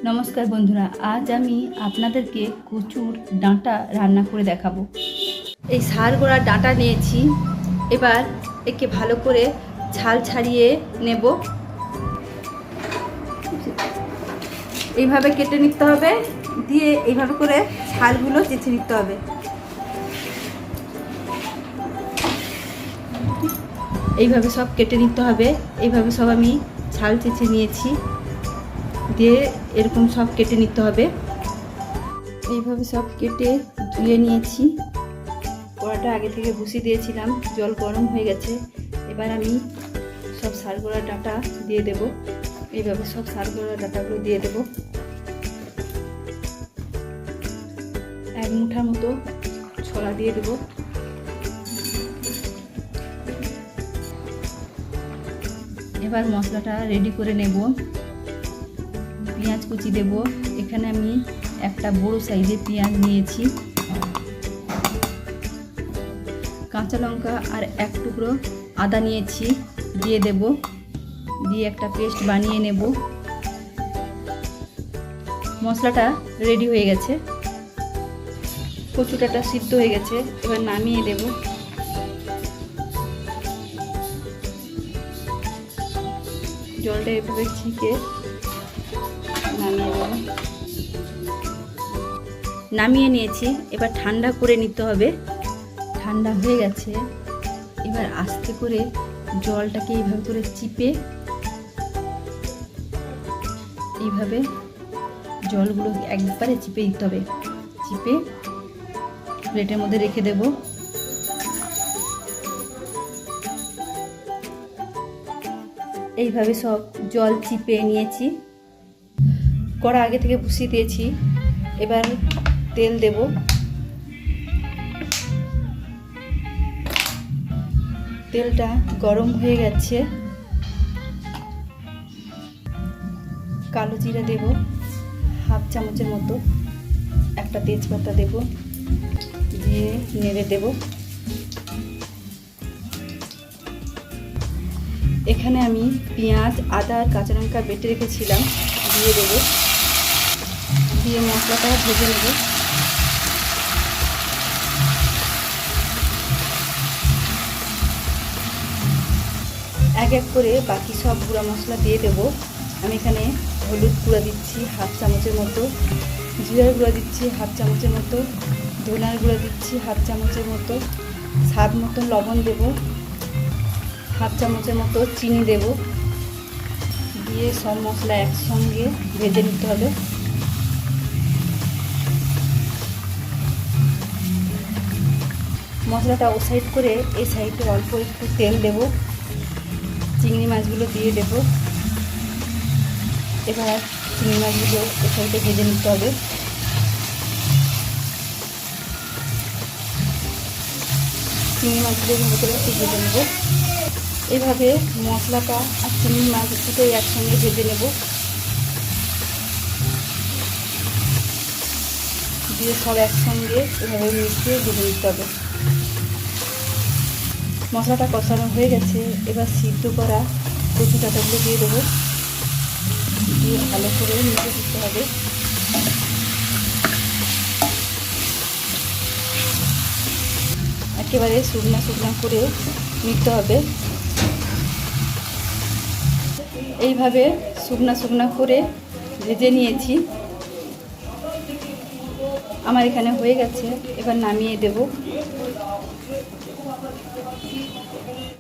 নমস্কার বন্ধুরা, আজ আমি আপনাদেরকে কচুর ডাঁটা রান্না করে দেখাবো। এই ষাঁড় গোড়া ডাঁটা নিয়েছি। এবার একে ভালো করে ছাল ছাড়িয়ে নেব। এইভাবে কেটে নিতে হবে, দিয়ে এইভাবে করে ছালগুলো চেঁচে নিতে হবে। এইভাবে সব কেটে নিতে হবে। এইভাবে সব আমি ছাল চেঁচে নিয়েছি, দিয়ে এরকম সব কেটে নিতে হবে। এইভাবে সব কেটে ধুয়ে নিয়েছি। কড়াটা আগে থেকে বসিয়ে দিয়েছিলাম, জল গরম হয়ে গেছে। এবার আমি সব ষাঁড় গোড়া ডাঁটা দিয়ে দেব। এইভাবে সব ষাঁড় গোড়া ডাঁটাগুলো দিয়ে দেব। এক মুঠার মতো ছোলা দিয়ে দেব। এবার মশলাটা রেডি করে নেব। পেঁয়াজ কুচি দেব। এখানে আমি একটা বড় সাইজের পেঁয়াজ নিয়েছি। কাঁচা লঙ্কা আর এক টুকরো আদা নিয়েছি, দিয়ে দেব। দিয়ে একটা পেস্ট বানিয়ে নেব। মশলাটা রেডি হয়ে গেছে। কচুটাটা সিদ্ধ হয়ে গেছে। এবার নামিয়ে দেব। জলটা এভাবে ছিঁকে নামিয়ে নিয়েছি। এবার ঠান্ডা করে নিতে হবে। ঠান্ডা হয়ে গেছে। এবার আস্তে করে জলটাকে এইভাবে করে চিপে এইভাবে জলগুলো একবারে চিপে দিতে হবে। চিপে প্লেটের মধ্যে রেখে দেব। এইভাবে সব জল চিপে নিয়েছি। কড়া আগে থেকে বসিয়ে দিয়েছি। এবার তেল দেব। তেলটা গরম হয়ে গেছে। কালো জিরা দেব হাফ চামচের মতো। একটা তেজপাতা দেব, দিয়ে নেড়ে দেব। এখানে আমি পেঁয়াজ, আদা আর কাঁচা লঙ্কা বেটে রেখেছিলাম, দিয়ে দেব। দিয়ে মশলাটা ভেজে নেব। এক এক করে বাকি সব গুঁড়া মশলা দিয়ে দেব। আমি এখানে হলুদ গুঁড়া দিচ্ছি হাফ চামচের মতো, জিরার গুঁড়া দিচ্ছি হাফ চামচের মতো, ধনার গুঁড়া দিচ্ছি হাফ চামচের মতো, স্বাদ মতো লবণ দেব, হাফ চামচের মতো চিনি দেব। দিয়ে সব মশলা একসঙ্গে ভেজে নিতে হবে। মশলাটা ও সাইড করে এই সাইডে অল্প একটু তেল দেব। চিংড়ি মাছগুলো দিয়ে দেব। এবার চিংড়ি মাছগুলো ও সাইডে ভেজে নিতে হবে। চিংড়ি মাছগুলো ভিতরে একটু ভেজে নেব। এভাবে মশলাটা আর চিংড়ি মাছ দুটোই একসঙ্গে ভেজে নেব। দিয়ে সব একসঙ্গে এভাবে মিশিয়ে ভেজে নিতে হবে। মশলাটা কষানো হয়ে গেছে। এবার সিদ্ধ করা কচু ডাঁটাগুলো দিয়ে দেবো। দিয়ে ভালো করে মিশিয়ে দিতে হবে। একেবারে শুকনা শুকনা করে নিতে হবে। এইভাবে শুকনা শুকনা করে ভেজে নিয়েছি। আমার এখানে হয়ে গেছে। এবার নামিয়ে দেব।